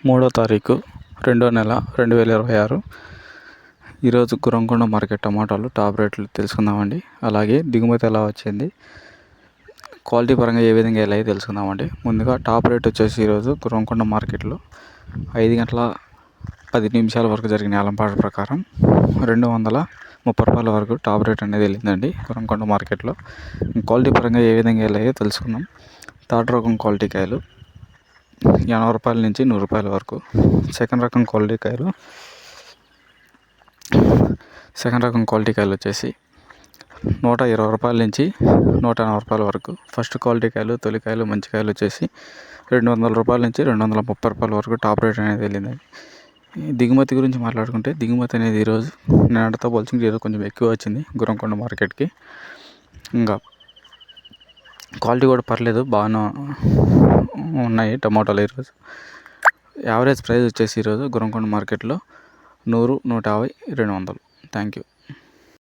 3వ తారీఖు 2వ నెల 2026. ఈరోజు గురంకొండ మార్కెట్ టమాటాలు టాప్ రేట్లు తెలుసుకుందామండి. అలాగే దిగుమతి ఎలా వచ్చింది, క్వాలిటీ పరంగా ఏ విధంగా వెళ్ళాయి తెలుసుకుందామండి. ముందుగా టాప్ రేట్ వచ్చేసి ఈరోజు గురంకొండ మార్కెట్లో 5 గంటల 10 నిమిషాల వరకు జరిగిన ఏలంపాట ప్రకారం 230 రూపాయల వరకు టాప్ రేట్ అనేది వెళ్ళిందండి గురంకొండ మార్కెట్లో. క్వాలిటీ పరంగా ఏ విధంగా వెళ్ళాయో తెలుసుకుందాం. థర్డ్ రకం క్వాలిటీ కాయలు 80 రూపాయల నుంచి 100 రూపాయల వరకు. సెకండ్ రకం క్వాలిటీ కాయలు వచ్చేసి 120 రూపాయల నుంచి 180 రూపాయల వరకు. ఫస్ట్ క్వాలిటీ కాయలు, తొలికాయలు, మంచి కాయలు వచ్చేసి 200 రూపాయల నుంచి 230 రూపాయల వరకు టాప్ రేట్ అనేది వెళ్ళింది. దిగుమతి గురించి మాట్లాడుకుంటే, దిగుమతి అనేది ఈరోజు నిన్నటితో పోల్చుకుంటే ఈరోజు కొంచెం ఎక్కువ వచ్చింది గురంకొండ మార్కెట్కి. ఇంకా క్వాలిటీ కూడా పర్లేదు, బాగానే ఉన్నాయి టమాటాలు. ఈరోజు యావరేజ్ ప్రైస్ వచ్చేసి ఈరోజు గురంకొండ మార్కెట్లో 100, 150, 200. Thank you.